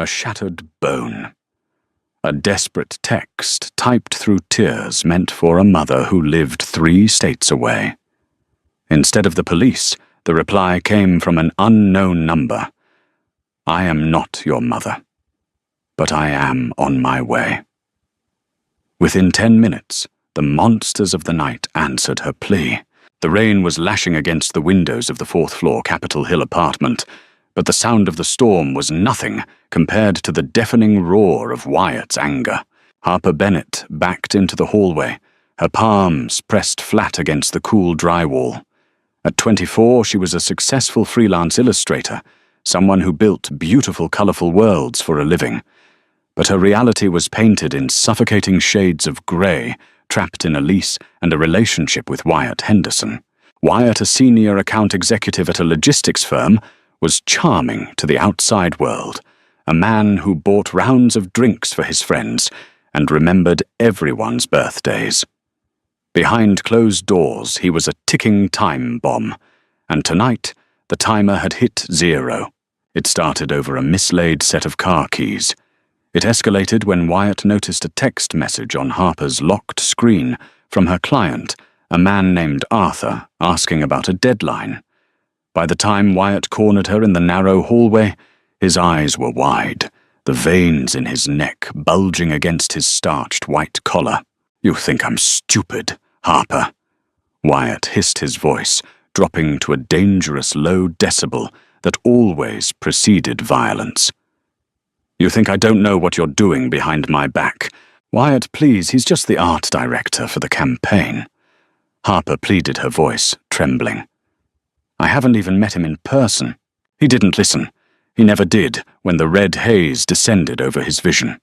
A shattered bone. A desperate text typed through tears meant for a mother who lived 3 states away. Instead of the police, the reply came from an unknown number. I am not your mother, but I am on my way. Within 10 minutes, the monsters of the night answered her plea. The rain was lashing against the windows of the 4th-floor Capitol Hill apartment, but the sound of the storm was nothing compared to the deafening roar of Wyatt's anger. Harper Bennett backed into the hallway, her palms pressed flat against the cool drywall. At 24, she was a successful freelance illustrator, someone who built beautiful, colorful worlds for a living. But her reality was painted in suffocating shades of gray, trapped in a lease and a relationship with Wyatt Henderson. Wyatt, a senior account executive at a logistics firm, was charming to the outside world, a man who bought rounds of drinks for his friends and remembered everyone's birthdays. Behind closed doors, he was a ticking time bomb, and tonight the timer had hit 0. It started over a mislaid set of car keys. It escalated when Wyatt noticed a text message on Harper's locked screen from her client, a man named Arthur, asking about a deadline. By the time Wyatt cornered her in the narrow hallway, his eyes were wide, the veins in his neck bulging against his starched white collar. You think I'm stupid, Harper? Wyatt hissed his voice, dropping to a dangerous low decibel that always preceded violence. You think I don't know what you're doing behind my back? Wyatt, please, he's just the art director for the campaign. Harper pleaded, her voice trembling. I haven't even met him in person. He didn't listen. He never did when the red haze descended over his vision.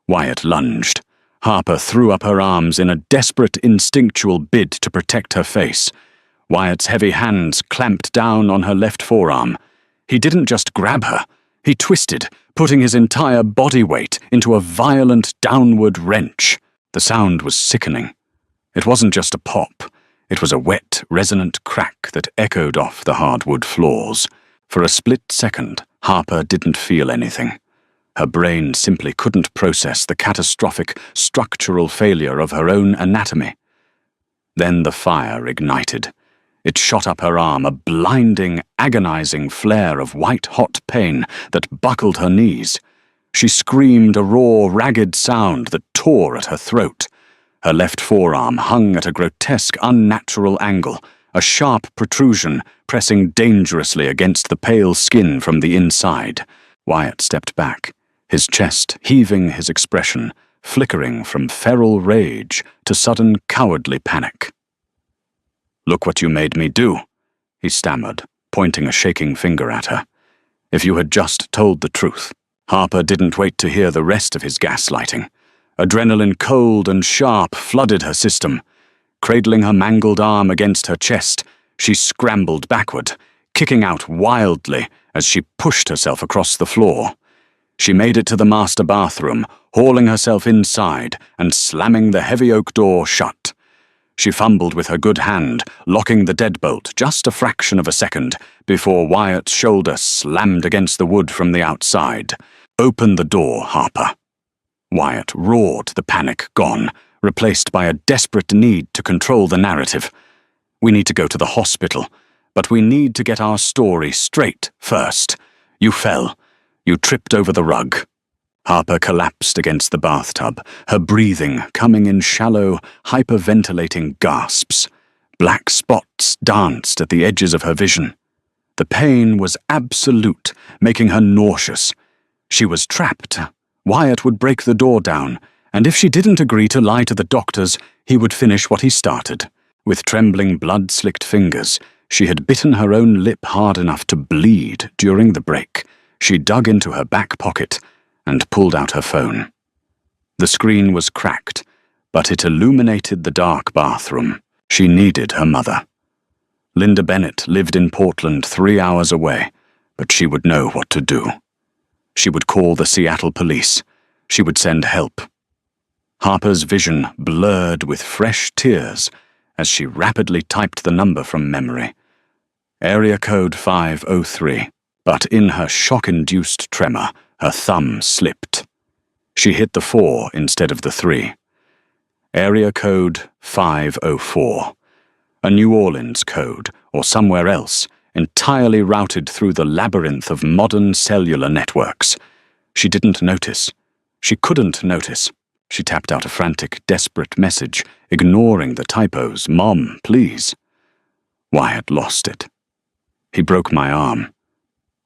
Wyatt lunged. Harper threw up her arms in a desperate, instinctual bid to protect her face. Wyatt's heavy hands clamped down on her left forearm. He didn't just grab her. He twisted, putting his entire body weight into a violent downward wrench. The sound was sickening. It wasn't just a pop. It was a wet, resonant crack that echoed off the hardwood floors. For a split second, Harper didn't feel anything. Her brain simply couldn't process the catastrophic, structural failure of her own anatomy. Then the fire ignited. It shot up her arm, a blinding, agonizing flare of white-hot pain that buckled her knees. She screamed a raw, ragged sound that tore at her throat. Her left forearm hung at a grotesque, unnatural angle, a sharp protrusion pressing dangerously against the pale skin from the inside. Wyatt stepped back, his chest heaving, his expression flickering from feral rage to sudden cowardly panic. Look what you made me do, he stammered, pointing a shaking finger at her. If you had just told the truth. Harper didn't wait to hear the rest of his gaslighting. Adrenaline, cold and sharp, flooded her system. Cradling her mangled arm against her chest, she scrambled backward, kicking out wildly as she pushed herself across the floor. She made it to the master bathroom, hauling herself inside and slamming the heavy oak door shut. She fumbled with her good hand, locking the deadbolt just a fraction of a second before Wyatt's shoulder slammed against the wood from the outside. Open the door, Harper. Wyatt roared, the panic gone, replaced by a desperate need to control the narrative. We need to go to the hospital, but we need to get our story straight first. You fell. You tripped over the rug. Harper collapsed against the bathtub, her breathing coming in shallow, hyperventilating gasps. Black spots danced at the edges of her vision. The pain was absolute, making her nauseous. She was trapped. Wyatt would break the door down, and if she didn't agree to lie to the doctors, he would finish what he started. With trembling, blood-slicked fingers, she had bitten her own lip hard enough to bleed during the break. She dug into her back pocket and pulled out her phone. The screen was cracked, but it illuminated the dark bathroom. She needed her mother. Linda Bennett lived in Portland 3 hours away, but she would know what to do. She would call the Seattle police. She would send help. Harper's vision blurred with fresh tears as she rapidly typed the number from memory. Area code 503. But in her shock-induced tremor, Her thumb slipped. She hit the 4 instead of the 3. Area code 504. A New Orleans code, or somewhere else, entirely routed through the labyrinth of modern cellular networks. She didn't notice. She couldn't notice. She tapped out a frantic, desperate message, ignoring the typos. "Mom, please." Wyatt lost it. He broke my arm.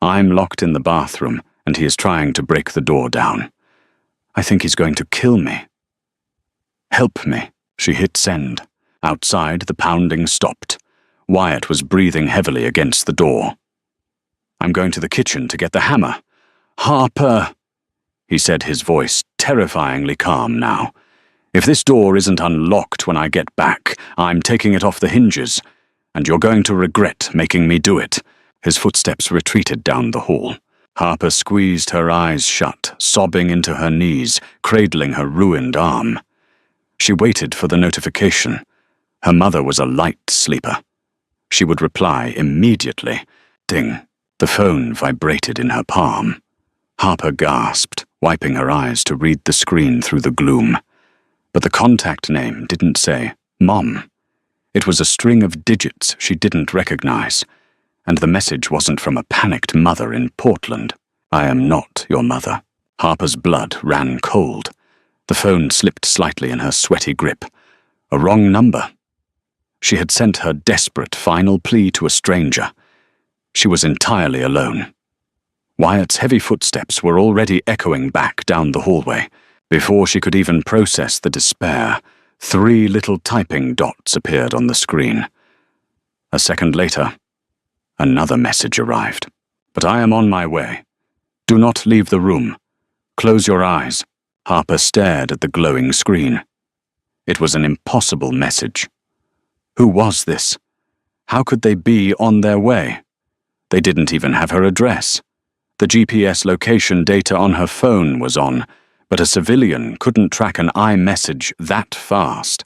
I'm locked in the bathroom, and he is trying to break the door down. I think he's going to kill me. "Help me." She hit send. Outside, the pounding stopped. Wyatt was breathing heavily against the door. "I'm going to the kitchen to get the hammer." "Harper," he said, his voice terrifyingly calm now. "If this door isn't unlocked when I get back, I'm taking it off the hinges, and you're going to regret making me do it." His footsteps retreated down the hall. Harper squeezed her eyes shut, sobbing into her knees, cradling her ruined arm. She waited for the notification. Her mother was a light sleeper. She would reply immediately. Ding. The phone vibrated in her palm. Harper gasped, wiping her eyes to read the screen through the gloom. But the contact name didn't say Mom. It was a string of digits she didn't recognize, and the message wasn't from a panicked mother in Portland. "I am not your mother." Harper's blood ran cold. The phone slipped slightly in her sweaty grip. A wrong number. She had sent her desperate final plea to a stranger. She was entirely alone. Wyatt's heavy footsteps were already echoing back down the hallway. Before she could even process the despair, 3 little typing dots appeared on the screen. A second later, another message arrived. "But I am on my way. Do not leave the room. Close your eyes." Harper stared at the glowing screen. It was an impossible message. Who was this? How could they be on their way? They didn't even have her address. The GPS location data on her phone was on, but a civilian couldn't track an iMessage that fast.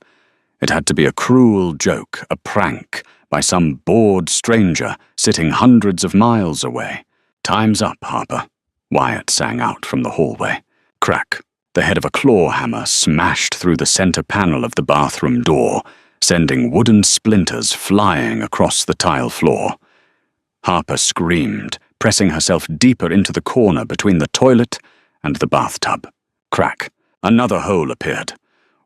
It had to be a cruel joke, a prank, by some bored stranger sitting hundreds of miles away. "Time's up, Harper," Wyatt sang out from the hallway. Crack. The head of a claw hammer smashed through the center panel of the bathroom door, sending wooden splinters flying across the tile floor. Harper screamed, pressing herself deeper into the corner between the toilet and the bathtub. Crack. Another hole appeared.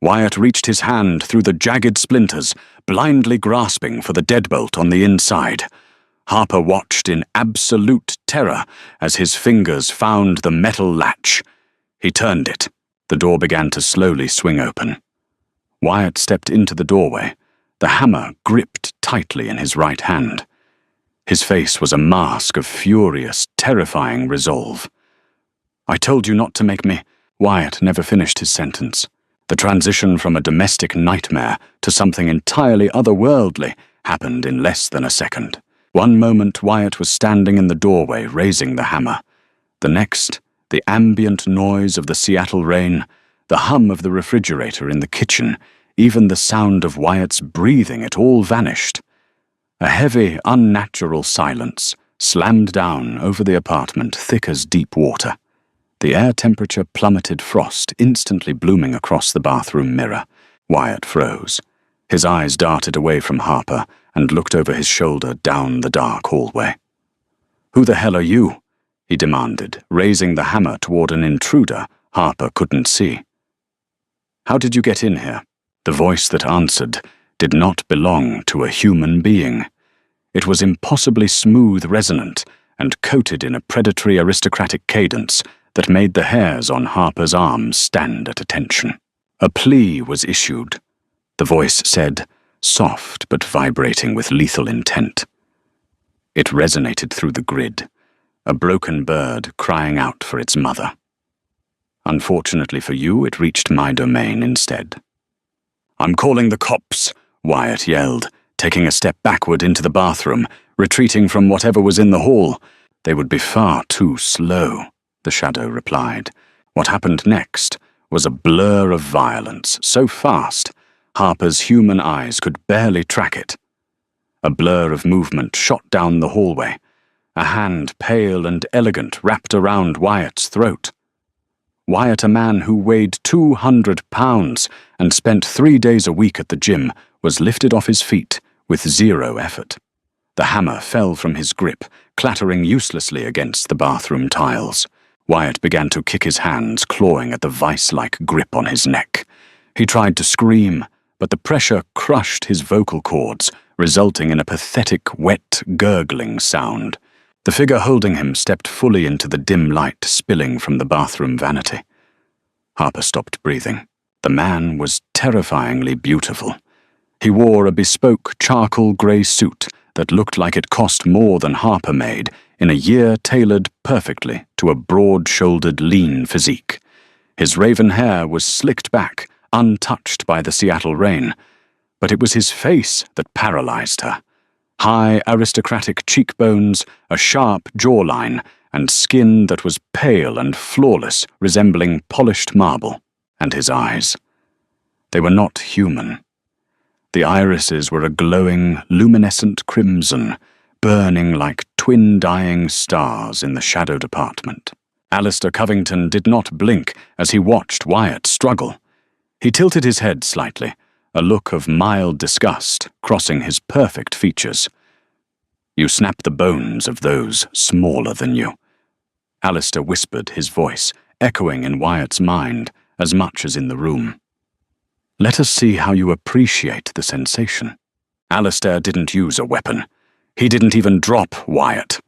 Wyatt reached his hand through the jagged splinters, blindly grasping for the deadbolt on the inside. Harper watched in absolute terror as his fingers found the metal latch. He turned it. The door began to slowly swing open. Wyatt stepped into the doorway, the hammer gripped tightly in his right hand. His face was a mask of furious, terrifying resolve. "I told you not to make me—" Wyatt never finished his sentence. The transition from a domestic nightmare to something entirely otherworldly happened in less than a second. One moment Wyatt was standing in the doorway raising the hammer. The next, the ambient noise of the Seattle rain, the hum of the refrigerator in the kitchen, even the sound of Wyatt's breathing, it all vanished. A heavy, unnatural silence slammed down over the apartment, thick as deep water. The air temperature plummeted, frost instantly blooming across the bathroom mirror. Wyatt froze. His eyes darted away from Harper and looked over his shoulder down the dark hallway. "Who the hell are you?" he demanded, raising the hammer toward an intruder Harper couldn't see. "How did you get in here?" The voice that answered did not belong to a human being. It was impossibly smooth, resonant, and coated in a predatory aristocratic cadence that made the hairs on Harper's arms stand at attention. A plea was issued. The voice said, soft but vibrating with lethal intent. It resonated through the grid, a broken bird crying out for its mother. Unfortunately for you, it reached my domain instead. "I'm calling the cops," Wyatt yelled, taking a step backward into the bathroom, retreating from whatever was in the hall. "They would be far too slow," the shadow replied. What happened next was a blur of violence, so fast Harper's human eyes could barely track it. A blur of movement shot down the hallway, a hand pale and elegant wrapped around Wyatt's throat. Wyatt, a man who weighed 200 pounds and spent 3 days a week at the gym, was lifted off his feet with zero effort. The hammer fell from his grip, clattering uselessly against the bathroom tiles. Wyatt began to kick his hands, clawing at the vice-like grip on his neck. He tried to scream, but the pressure crushed his vocal cords, resulting in a pathetic, wet, gurgling sound. The figure holding him stepped fully into the dim light spilling from the bathroom vanity. Harper stopped breathing. The man was terrifyingly beautiful. He wore a bespoke charcoal grey suit that looked like it cost more than Harper made in a year tailored perfectly to a broad-shouldered, lean physique. His raven hair was slicked back, untouched by the Seattle rain, but it was his face that paralyzed her. High, aristocratic cheekbones, a sharp jawline, and skin that was pale and flawless, resembling polished marble, and his eyes. They were not human. The irises were a glowing, luminescent crimson, burning like twin dying stars in the shadowed apartment. Alistair Covington did not blink as he watched Wyatt struggle. He tilted his head slightly, a look of mild disgust crossing his perfect features. "You snap the bones of those smaller than you," Alistair whispered, his voice echoing in Wyatt's mind as much as in the room. "Let us see how you appreciate the sensation." Alistair didn't use a weapon. He didn't even drop Wyatt.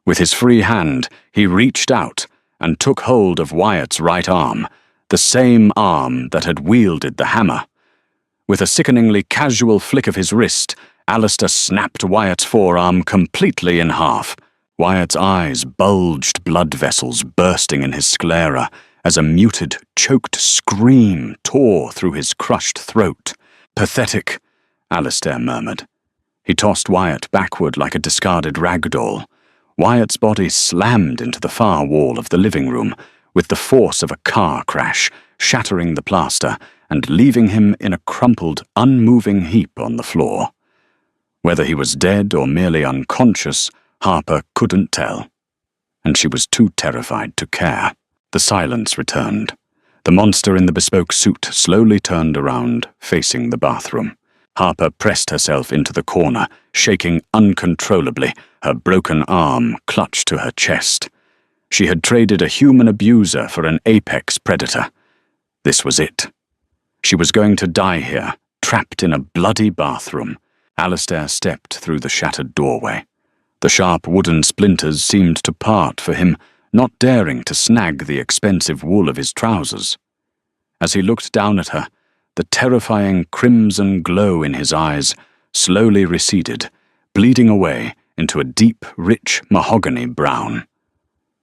With his free hand, he reached out and took hold of Wyatt's right arm, the same arm that had wielded the hammer. With a sickeningly casual flick of his wrist, Alistair snapped Wyatt's forearm completely in half. Wyatt's eyes bulged, blood vessels bursting in his sclera, as a muted, choked scream tore through his crushed throat. "Pathetic," Alistair murmured. He tossed Wyatt backward like a discarded rag doll. Wyatt's body slammed into the far wall of the living room with the force of a car crash, shattering the plaster and leaving him in a crumpled, unmoving heap on the floor. Whether he was dead or merely unconscious, Harper couldn't tell, and she was too terrified to care. The silence returned. The monster in the bespoke suit slowly turned around, facing the bathroom. Harper pressed herself into the corner, shaking uncontrollably, her broken arm clutched to her chest. She had traded a human abuser for an apex predator. This was it. She was going to die here, trapped in a bloody bathroom. Alistair stepped through the shattered doorway. The sharp wooden splinters seemed to part for him, not daring to snag the expensive wool of his trousers. As he looked down at her, the terrifying crimson glow in his eyes slowly receded, bleeding away into a deep, rich mahogany brown.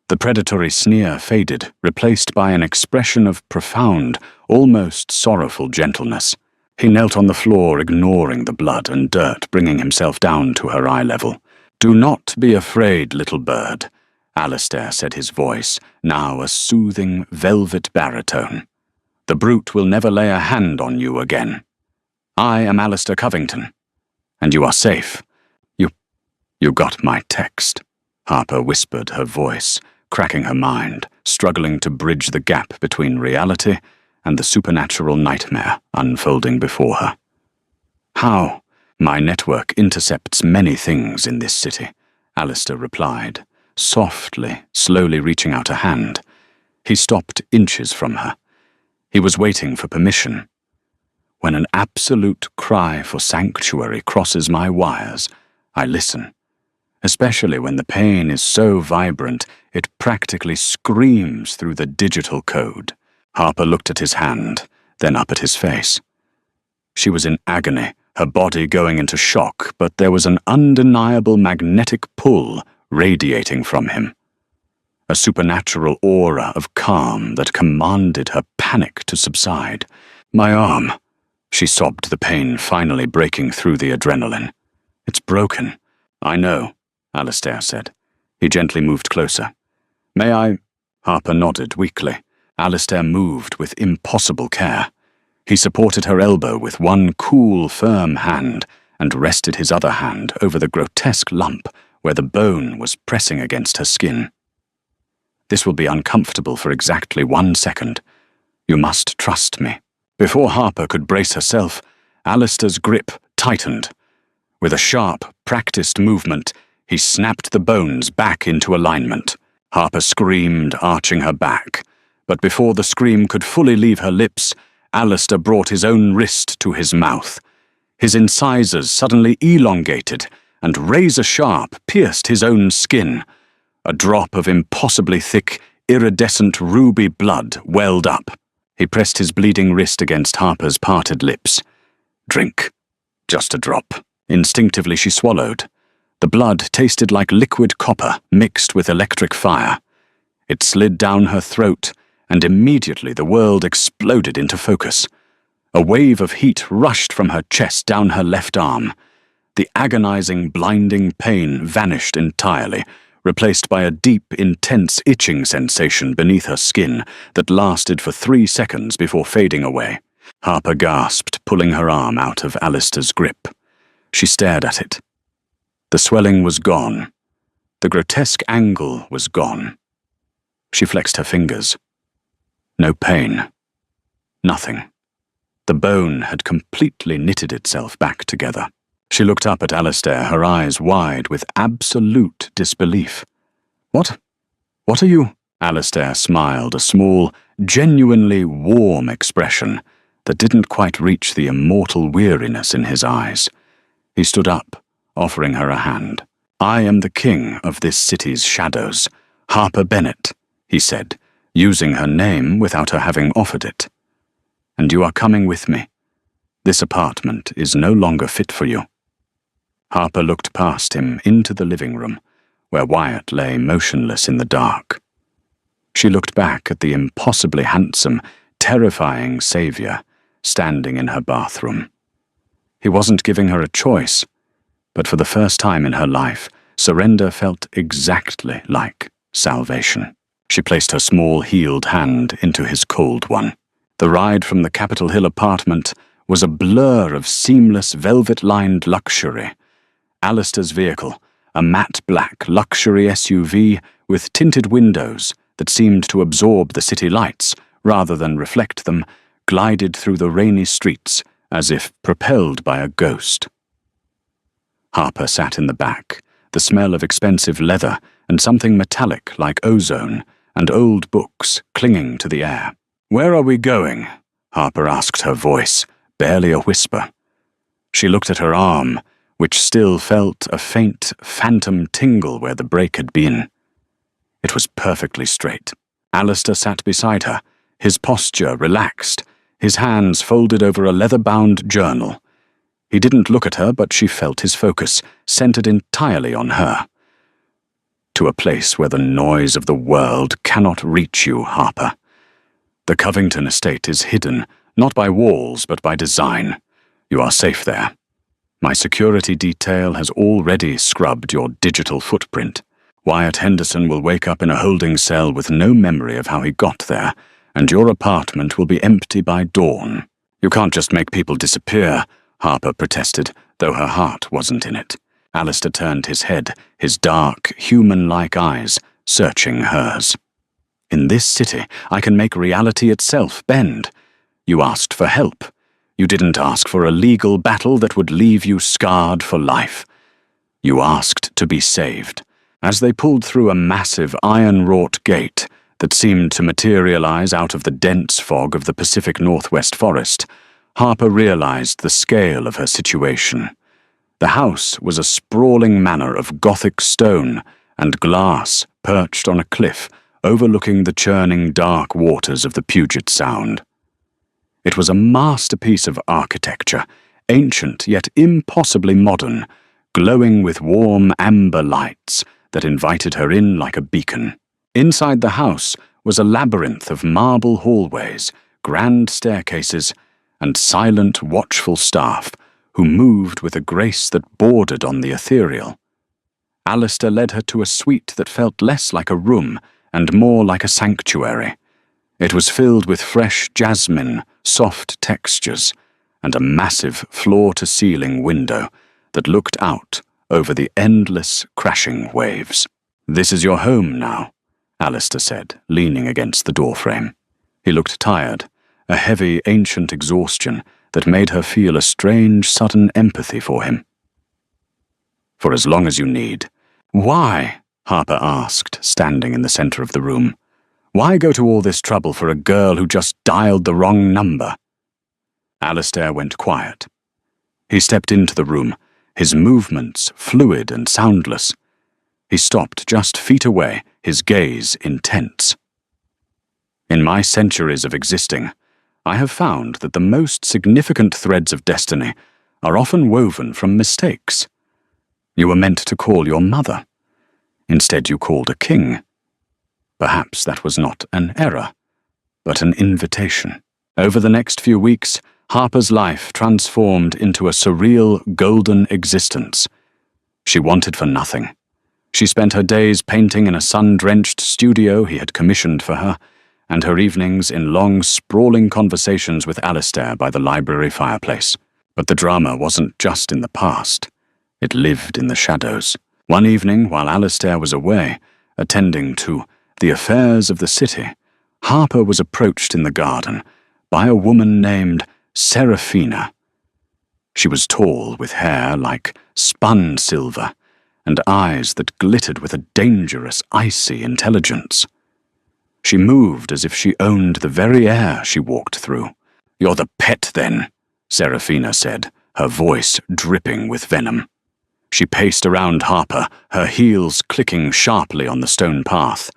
The predatory sneer faded, replaced by an expression of profound, almost sorrowful gentleness. He knelt on the floor, ignoring the blood and dirt, bringing himself down to her eye level. "Do not be afraid, little bird," Alistair said, his voice now a soothing, velvet baritone. "The brute will never lay a hand on you again. I am Alistair Covington, and you are safe. You got my text," Harper whispered, her voice cracking her mind, struggling to bridge the gap between reality and the supernatural nightmare unfolding before her. "How? My network intercepts many things in this city," Alistair replied, softly, slowly reaching out a hand. He stopped inches from her. He was waiting for permission. "When an absolute cry for sanctuary crosses my wires, I listen. Especially when the pain is so vibrant it practically screams through the digital code." Harper looked at his hand, then up at his face. She was in agony, her body going into shock, but there was an undeniable magnetic pull radiating from him. A supernatural aura of calm that commanded her panic to subside. "My arm," she sobbed, the pain finally breaking through the adrenaline. "It's broken." "I know," Alistair said. He gently moved closer. "May I?" Harper nodded weakly. Alistair moved with impossible care. He supported her elbow with one cool, firm hand and rested his other hand over the grotesque lump where the bone was pressing against her skin. "This will be uncomfortable for exactly 1 second. You must trust me." Before Harper could brace herself, Alistair's grip tightened. With a sharp, practiced movement, he snapped the bones back into alignment. Harper screamed, arching her back. But before the scream could fully leave her lips, Alistair brought his own wrist to his mouth. His incisors suddenly elongated, and razor-sharp pierced his own skin. A drop of impossibly thick, iridescent ruby blood welled up. He pressed his bleeding wrist against Harper's parted lips. "Drink. Just a drop." Instinctively she swallowed. The blood tasted like liquid copper mixed with electric fire. It slid down her throat, and immediately the world exploded into focus. A wave of heat rushed from her chest down her left arm. The agonizing, blinding pain vanished entirely, replaced by a deep, intense itching sensation beneath her skin that lasted for 3 seconds before fading away. Harper gasped, pulling her arm out of Alistair's grip. She stared at it. The swelling was gone. The grotesque angle was gone. She flexed her fingers. No pain. Nothing. The bone had completely knitted itself back together. She looked up at Alistair, her eyes wide with absolute disbelief. What are you?" Alistair smiled, a small, genuinely warm expression that didn't quite reach the immortal weariness in his eyes. He stood up, offering her a hand. "I am the king of this city's shadows, Harper Bennett," he said, using her name without her having offered it. "And you are coming with me. This apartment is no longer fit for you." Harper looked past him into the living room, where Wyatt lay motionless in the dark. She looked back at the impossibly handsome, terrifying savior standing in her bathroom. He wasn't giving her a choice, but for the first time in her life, surrender felt exactly like salvation. She placed her small, healed hand into his cold one. The ride from the Capitol Hill apartment was a blur of seamless, velvet-lined luxury. Alistair's vehicle, a matte black luxury SUV with tinted windows that seemed to absorb the city lights rather than reflect them, glided through the rainy streets as if propelled by a ghost. Harper sat in the back, the smell of expensive leather and something metallic like ozone and old books clinging to the air. "Where are we going?" Harper asked, her voice barely a whisper. She looked at her arm, which still felt a faint, phantom tingle where the break had been. It was perfectly straight. Alistair sat beside her, his posture relaxed, his hands folded over a leather-bound journal. He didn't look at her, but she felt his focus, centered entirely on her. "To a place where the noise of the world cannot reach you, Harper. The Covington estate is hidden, not by walls, but by design. You are safe there. My security detail has already scrubbed your digital footprint. Wyatt Henderson will wake up in a holding cell with no memory of how he got there, and your apartment will be empty by dawn." "You can't just make people disappear," Harper protested, though her heart wasn't in it. Alistair turned his head, his dark, human-like eyes searching hers. "In this city, I can make reality itself bend. You asked for help. You didn't ask for a legal battle that would leave you scarred for life. You asked to be saved." As they pulled through a massive iron-wrought gate that seemed to materialize out of the dense fog of the Pacific Northwest forest, Harper realized the scale of her situation. The house was a sprawling manor of Gothic stone and glass perched on a cliff overlooking the churning dark waters of the Puget Sound. It was a masterpiece of architecture, ancient yet impossibly modern, glowing with warm amber lights that invited her in like a beacon. Inside the house was a labyrinth of marble hallways, grand staircases, and silent, watchful staff who moved with a grace that bordered on the ethereal. Alistair led her to a suite that felt less like a room and more like a sanctuary. It was filled with fresh jasmine, soft textures, and a massive floor-to-ceiling window that looked out over the endless, crashing waves. "This is your home now," Alistair said, leaning against the doorframe. He looked tired, a heavy, ancient exhaustion that made her feel a strange, sudden empathy for him. "For as long as you need." "Why?" Harper asked, standing in the center of the room. "Why go to all this trouble for a girl who just dialed the wrong number?" Alistair went quiet. He stepped into the room, his movements fluid and soundless. He stopped just feet away, his gaze intense. "In my centuries of existing, I have found that the most significant threads of destiny are often woven from mistakes. You were meant to call your mother. Instead you called a king. Perhaps that was not an error, but an invitation." Over the next few weeks, Harper's life transformed into a surreal, golden existence. She wanted for nothing. She spent her days painting in a sun-drenched studio he had commissioned for her, and her evenings in long, sprawling conversations with Alistair by the library fireplace. But the drama wasn't just in the past. It lived in the shadows. One evening, while Alistair was away, attending to the affairs of the city, Harper was approached in the garden by a woman named Serafina. She was tall, with hair like spun silver, and eyes that glittered with a dangerous, icy intelligence. She moved as if she owned the very air she walked through. "You're the pet, then," Serafina said, her voice dripping with venom. She paced around Harper, her heels clicking sharply on the stone path.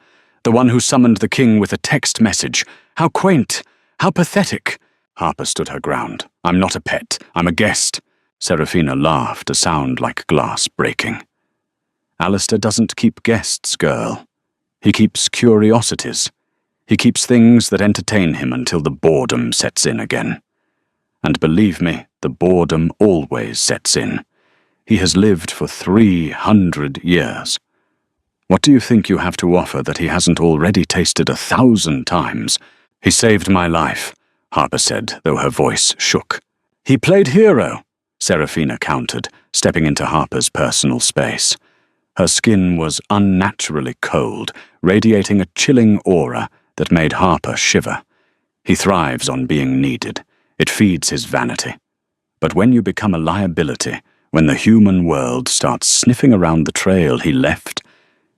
"The one who summoned the king with a text message. How quaint! How pathetic!" Harper stood her ground. "I'm not a pet. I'm a guest." Serafina laughed, a sound like glass breaking. "Alistair doesn't keep guests, girl. He keeps curiosities. He keeps things that entertain him until the boredom sets in again. And believe me, the boredom always sets in. He has lived for 300 years. What do you think you have to offer that he hasn't already tasted 1,000 times?" "He saved my life," Harper said, though her voice shook. "He played hero," Serafina countered, stepping into Harper's personal space. Her skin was unnaturally cold, radiating a chilling aura that made Harper shiver. "He thrives on being needed. It feeds his vanity. But when you become a liability, when the human world starts sniffing around the trail he left,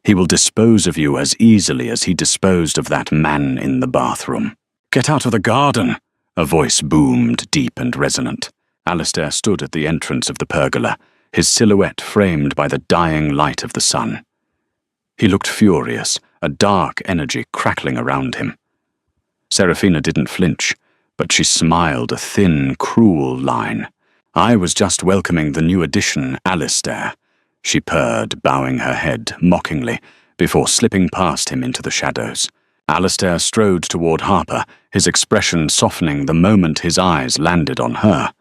he will dispose of you as easily as he disposed of that man in the bathroom." "Get out of the garden!" a voice boomed, deep and resonant. Alistair stood at the entrance of the pergola, his silhouette framed by the dying light of the sun. He looked furious, a dark energy crackling around him. Serafina didn't flinch, but she smiled a thin, cruel line. "I was just welcoming the new addition, Alistair," she purred, bowing her head mockingly, before slipping past him into the shadows. Alistair strode toward Harper, his expression softening the moment his eyes landed on her.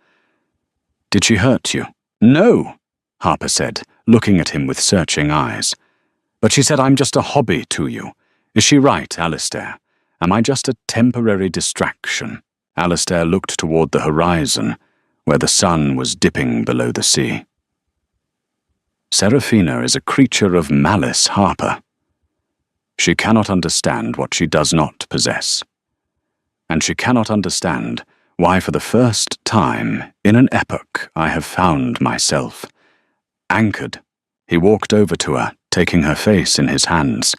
"Did she hurt you?" "No," Harper said, looking at him with searching eyes. "But she said I'm just a hobby to you. Is she right, Alistair? Am I just a temporary distraction?" Alistair looked toward the horizon, where the sun was dipping below the sea. "Serafina is a creature of malice, Harper. She cannot understand what she does not possess. And she cannot understand why for the first time in an epoch I have found myself anchored." He walked over to her, taking her face in his hands.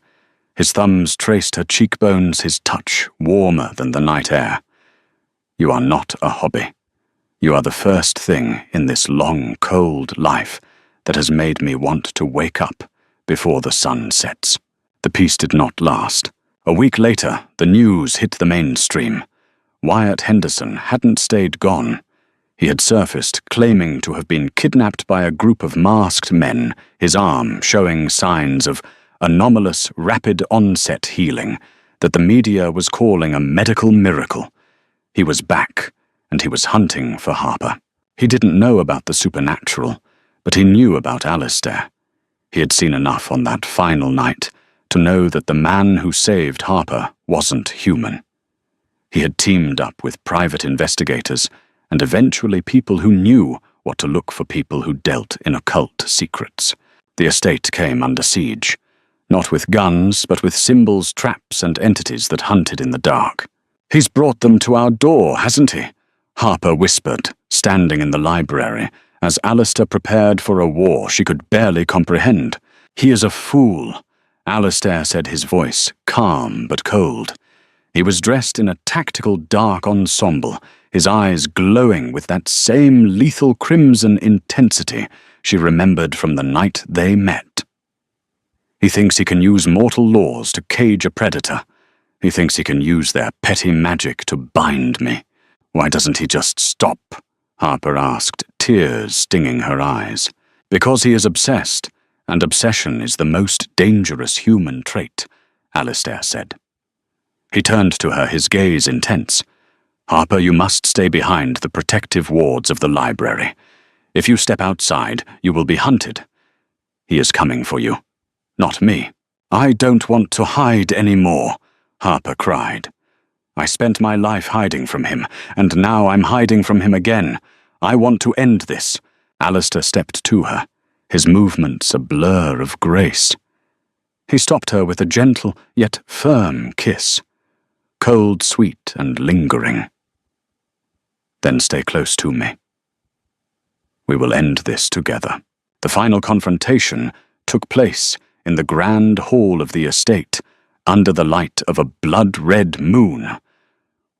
His thumbs traced her cheekbones, his touch warmer than the night air. "You are not a hobby. You are the first thing in this long, cold life that has made me want to wake up before the sun sets." The peace did not last. A week later, the news hit the mainstream. Wyatt Henderson hadn't stayed gone. He had surfaced, claiming to have been kidnapped by a group of masked men, his arm showing signs of anomalous, rapid-onset healing that the media was calling a medical miracle. He was back, and he was hunting for Harper. He didn't know about the supernatural, but he knew about Alistair. He had seen enough on that final night to know that the man who saved Harper wasn't human. He had teamed up with private investigators and eventually people who knew what to look for people who dealt in occult secrets. The estate came under siege, not with guns, but with symbols, traps, and entities that hunted in the dark. "He's brought them to our door, hasn't he?" Harper whispered, standing in the library, as Alistair prepared for a war she could barely comprehend. "He is a fool," Alistair said, his voice calm but cold. He was dressed in a tactical dark ensemble, his eyes glowing with that same lethal crimson intensity she remembered from the night they met. "He thinks he can use mortal laws to cage a predator. He thinks he can use their petty magic to bind me. Why doesn't he just stop?" Harper asked, tears stinging her eyes. "Because he is obsessed, and obsession is the most dangerous human trait," Alistair said. He turned to her, his gaze intense. "Harper, you must stay behind the protective wards of the library. If you step outside, you will be hunted. He is coming for you, not me." "I don't want to hide anymore," Harper cried. "I spent my life hiding from him, and now I'm hiding from him again. I want to end this." Alistair stepped to her, his movements a blur of grace. He stopped her with a gentle yet firm kiss, cold, sweet, and lingering. "Then stay close to me. We will end this together." The final confrontation took place in the grand hall of the estate, under the light of a blood-red moon.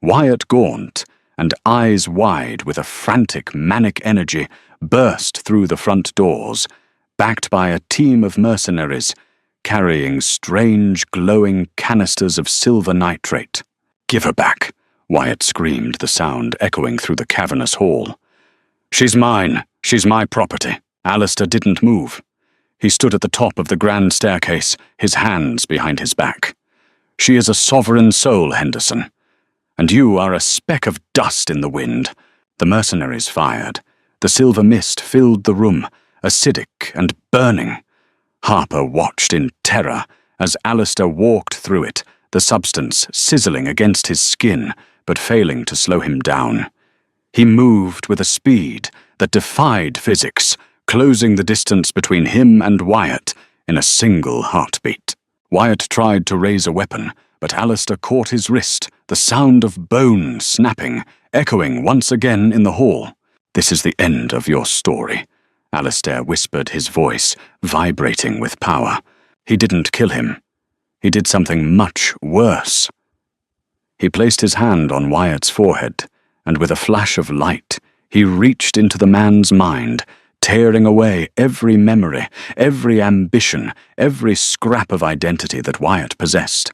Wyatt Gaunt, and eyes wide with a frantic, manic energy, burst through the front doors, backed by a team of mercenaries, carrying strange, glowing canisters of silver nitrate. "Give her back," Wyatt screamed, the sound echoing through the cavernous hall. "She's mine. She's my property." Alistair didn't move. He stood at the top of the grand staircase, his hands behind his back. "She is a sovereign soul, Henderson, and you are a speck of dust in the wind." The mercenaries fired. The silver mist filled the room, acidic and burning. Harper watched in terror as Alistair walked through it, the substance sizzling against his skin, but failing to slow him down. He moved with a speed that defied physics, closing the distance between him and Wyatt in a single heartbeat. Wyatt tried to raise a weapon, but Alistair caught his wrist, the sound of bone snapping, echoing once again in the hall. "This is the end of your story," Alistair whispered, his voice vibrating with power. "He didn't kill him. He did something much worse." He placed his hand on Wyatt's forehead, and with a flash of light, he reached into the man's mind, tearing away every memory, every ambition, every scrap of identity that Wyatt possessed.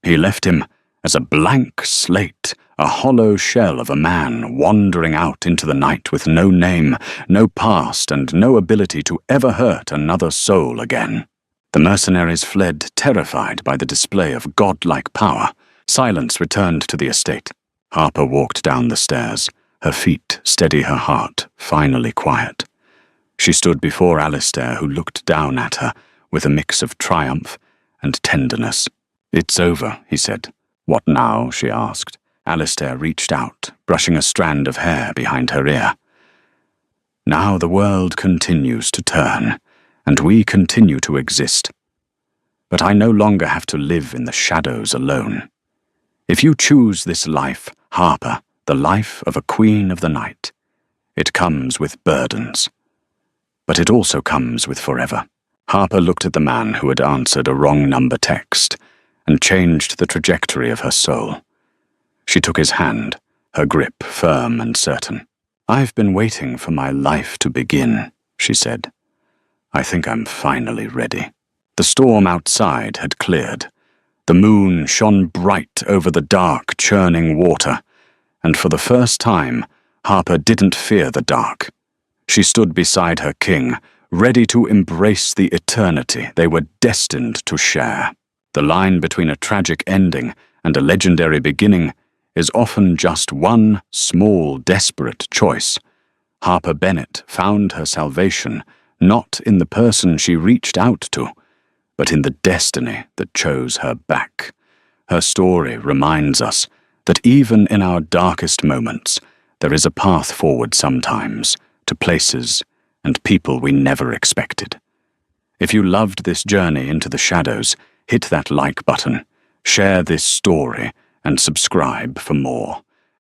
He left him as a blank slate, a hollow shell of a man wandering out into the night with no name, no past, and no ability to ever hurt another soul again. The mercenaries fled, terrified by the display of godlike power. Silence returned to the estate. Harper walked down the stairs, her feet steady, her heart finally quiet. She stood before Alistair, who looked down at her with a mix of triumph and tenderness. "It's over," he said. "What now?" she asked. Alistair reached out, brushing a strand of hair behind her ear. "Now the world continues to turn, and we continue to exist. But I no longer have to live in the shadows alone. If you choose this life, Harper, the life of a queen of the night, it comes with burdens. But it also comes with forever." Harper looked at the man who had answered a wrong number text and changed the trajectory of her soul. She took his hand, her grip firm and certain. "I've been waiting for my life to begin," she said. "I think I'm finally ready." The storm outside had cleared. The moon shone bright over the dark, churning water, and for the first time, Harper didn't fear the dark. She stood beside her king, ready to embrace the eternity they were destined to share. The line between a tragic ending and a legendary beginning is often just one small, desperate choice. Harper Bennett found her salvation not in the person she reached out to, but in the destiny that chose her back. Her story reminds us that even in our darkest moments, there is a path forward sometimes, to places and people we never expected. If you loved this journey into the shadows, hit that like button, share this story, and subscribe for more.